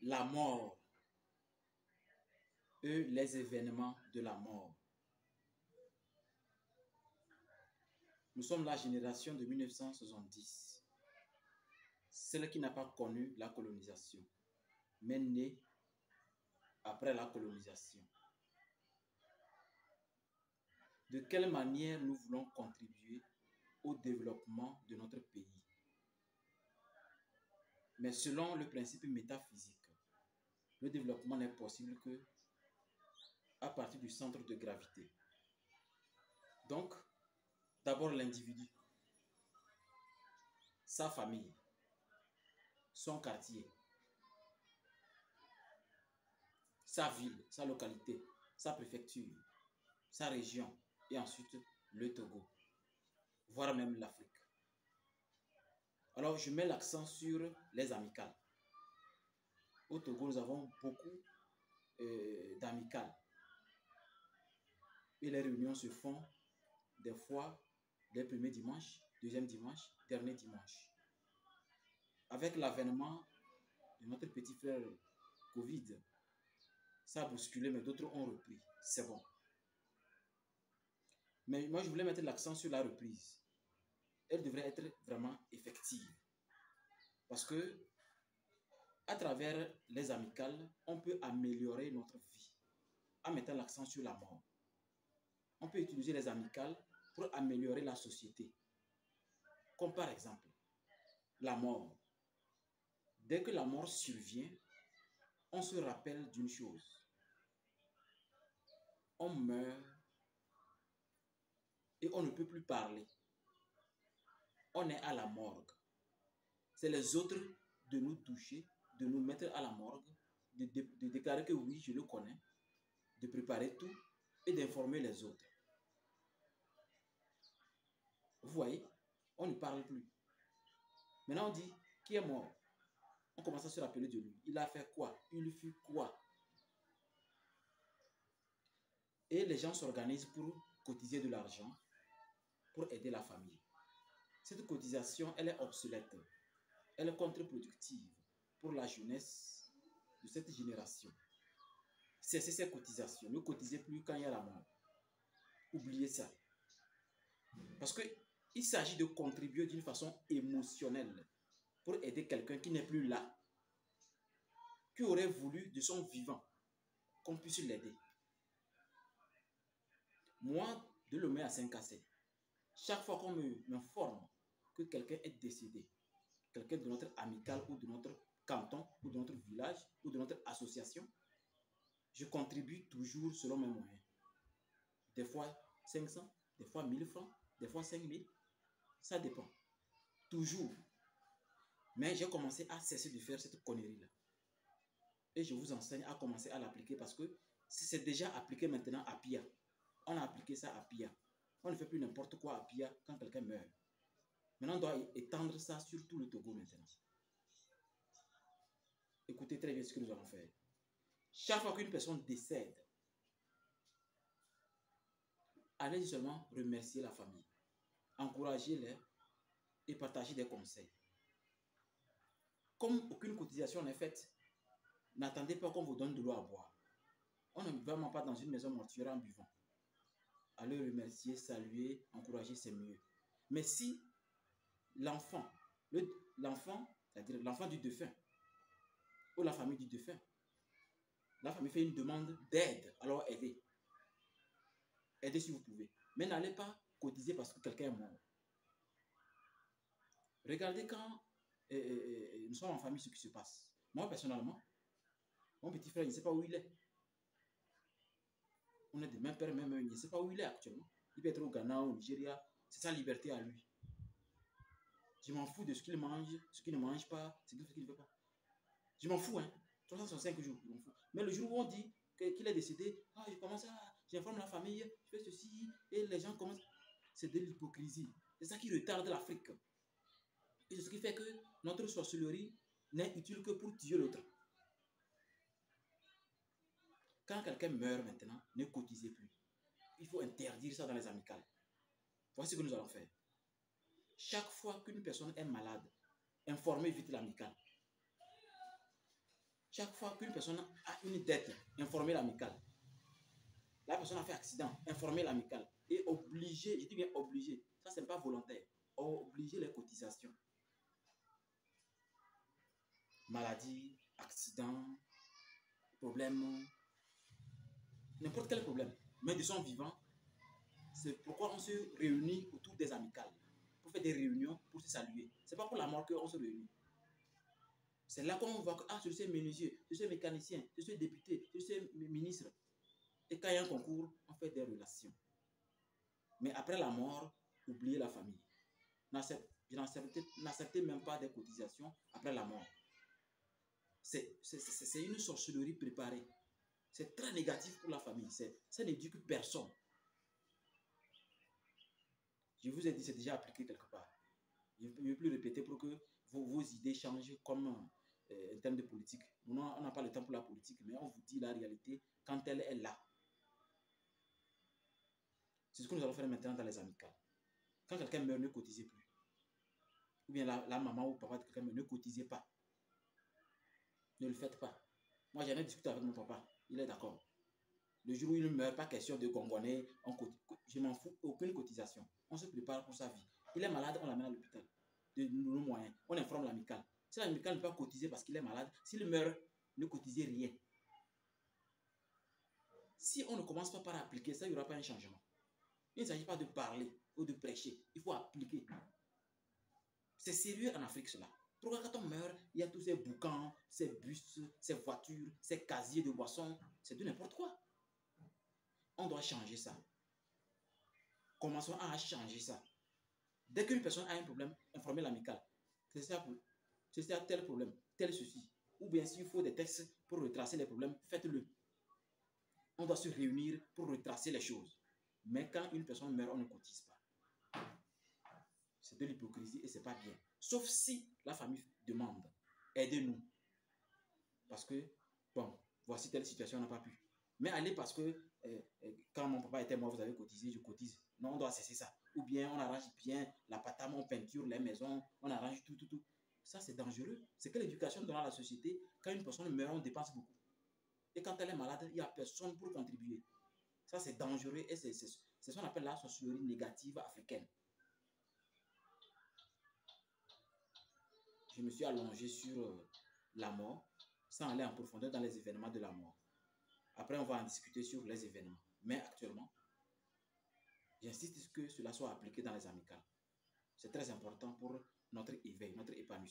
la mort, les événements de la mort. Nous sommes la génération de 1970, celle qui n'a pas connu la colonisation, mais née après la colonisation. De quelle manière nous voulons contribuer au développement de notre pays? Mais selon le principe métaphysique, le développement n'est possible que à partir du centre de gravité. Donc, d'abord l'individu, sa famille, son quartier, sa ville, sa localité, sa préfecture, sa région et ensuite le Togo, voire même l'Afrique. Alors, je mets l'accent sur les amicales. Au Togo, nous avons beaucoup d'amicales. Et les réunions se font des fois les premiers dimanches, deuxième dimanche, dernier dimanche. Avec l'avènement de notre petit frère Covid, ça a bousculé, mais d'autres ont repris. C'est bon. Mais moi, je voulais mettre l'accent sur la reprise. Elle devrait être vraiment effective. Parce que, à travers les amicales, on peut améliorer notre vie en mettant l'accent sur la mort. On peut utiliser les amicales pour améliorer la société. Comme par exemple, la mort. Dès que la mort survient, on se rappelle d'une chose. On meurt et on ne peut plus parler. On est à la morgue. C'est les autres de nous toucher, de nous mettre à la morgue, de déclarer que oui, je le connais, de préparer tout et d'informer les autres. Vous voyez, on ne parle plus. Maintenant, on dit, qui est mort? On commence à se rappeler de lui. Il a fait quoi? Il fut quoi? Et les gens s'organisent pour cotiser de l'argent pour aider la famille. Cette cotisation, elle est obsolète. Elle est contre-productive pour la jeunesse de cette génération. Cessez ces cotisations. Ne cotisez plus quand il y a la mort. Oubliez ça. Parce qu'il s'agit de contribuer d'une façon émotionnelle pour aider quelqu'un qui n'est plus là, qui aurait voulu de son vivant qu'on puisse l'aider. Moi, de Lomé à Saint-Cassé, chaque fois qu'on m'informe que quelqu'un est décédé, quelqu'un de notre amicale ou de notre canton ou de notre village ou de notre association, je contribue toujours selon mes moyens. Des fois 500, des fois 1000 francs, des fois 5000, ça dépend. Toujours. Mais j'ai commencé à cesser de faire cette connerie-là. Et je vous enseigne à commencer à l'appliquer parce que c'est déjà appliqué maintenant à Pia. On a appliqué ça à Pia. On ne fait plus n'importe quoi à Pia quand quelqu'un meurt. Maintenant, on doit étendre ça sur tout le Togo maintenant. Écoutez très bien ce que nous allons faire. Chaque fois qu'une personne décède, allez seulement remercier la famille, encouragez-les et partagez des conseils. Comme aucune cotisation n'est faite, n'attendez pas qu'on vous donne de l'eau à boire. On ne va vraiment pas dans une maison mortuaire en buvant. Allez remercier, saluer, encourager, c'est mieux. Mais si l'enfant, c'est-à-dire l'enfant du défunt, ou la famille du défunt, la famille fait une demande d'aide, alors aidez. Aidez si vous pouvez. Mais n'allez pas cotiser parce que quelqu'un est mort. Regardez quand nous sommes en famille ce qui se passe. Moi, personnellement, mon petit frère, il ne sait pas où il est. On est de même père, même il ne sait pas où il est actuellement. Il peut être au Ghana, au Nigeria. C'est sa liberté à lui. Je m'en fous de ce qu'il mange, ce qu'il ne mange pas, ce qu'il fait, ce qu'il ne fait pas. Je m'en fous, hein. 365 jours, je m'en fous. Mais le jour où on dit qu'il est décédé, je commence à, j'informe la famille, je fais ceci, et les gens commencent. C'est de l'hypocrisie. C'est ça qui retarde l'Afrique. Et c'est ce qui fait que notre sorcellerie n'est utile que pour tuer l'autre. Quand quelqu'un meurt maintenant, ne cotisez plus. Il faut interdire ça dans les amicales. Voici ce que nous allons faire. Chaque fois qu'une personne est malade, informez vite l'amicale. Chaque fois qu'une personne a une dette, informer l'amicale. La personne a fait accident, informer l'amicale. Et obliger, je dis bien obliger, ça c'est pas volontaire, obliger les cotisations. Maladie, accident, problème, n'importe quel problème. Mais de son vivant, c'est pourquoi on se réunit autour des amicales. Pour faire des réunions, pour se saluer. C'est pas pour la mort qu'on se réunit. C'est là qu'on voit que, ah, je suis menuisier, je suis mécanicien, je suis député, je suis ministre. Et quand il y a un concours, on fait des relations. Mais après la mort, oubliez la famille. N'acceptez même pas des cotisations après la mort. C'est une sorcellerie préparée. C'est très négatif pour la famille. Ça n'éduque personne. Je vous ai dit, c'est déjà appliqué quelque part. Je ne vais plus répéter pour que vos idées changent comme en termes de politique. On n'a pas le temps pour la politique, mais on vous dit la réalité quand elle est là. C'est ce que nous allons faire maintenant dans les amicales. Quand quelqu'un meurt, ne cotisez plus. Ou bien la maman ou papa de quelqu'un meurt, ne cotisez pas. Ne le faites pas. Moi, j'en ai discuté avec mon papa. Il est d'accord. Le jour où il ne meurt, pas question de gongonner. Je m'en fous. Aucune cotisation. On se prépare pour sa vie. Il est malade, on l'amène à l'hôpital. De nos moyens. On informe l'amicale. Si l'amicale ne peut pas cotiser parce qu'il est malade, s'il meurt, ne cotisez rien. Si on ne commence pas par appliquer ça, il n'y aura pas un changement. Il ne s'agit pas de parler ou de prêcher. Il faut appliquer. C'est sérieux en Afrique, cela. Pourquoi quand on meurt, il y a tous ces boucans, ces bus, ces voitures, ces casiers de boissons. C'est de n'importe quoi. On doit changer ça. Commençons à changer ça. Dès qu'une personne a un problème, informez l'amicale. C'est ça, tel problème, tel ceci. Ou bien s'il faut des textes pour retracer les problèmes, faites-le. On doit se réunir pour retracer les choses. Mais quand une personne meurt, on ne cotise pas. C'est de l'hypocrisie et c'est pas bien. Sauf si la famille demande, aidez-nous. Parce que, bon, voici telle situation, on n'a pas pu. Mais allez parce que quand mon papa était mort, vous avez cotisé, je cotise. Non, on doit cesser ça. Ou bien on arrange bien la patame, on peinture les maisons, on arrange tout. Ça, c'est dangereux. C'est que l'éducation dans la société, quand une personne meurt, on dépense beaucoup. Et quand elle est malade, il n'y a personne pour contribuer. Ça, c'est dangereux et c'est ce qu'on appelle la sorcellerie négative africaine. Je me suis allongé sur la mort sans aller en profondeur dans les événements de la mort. Après, on va en discuter sur les événements. Mais actuellement, j'insiste que cela soit appliqué dans les amicales. C'est très important pour notre éveil, notre épanouissement.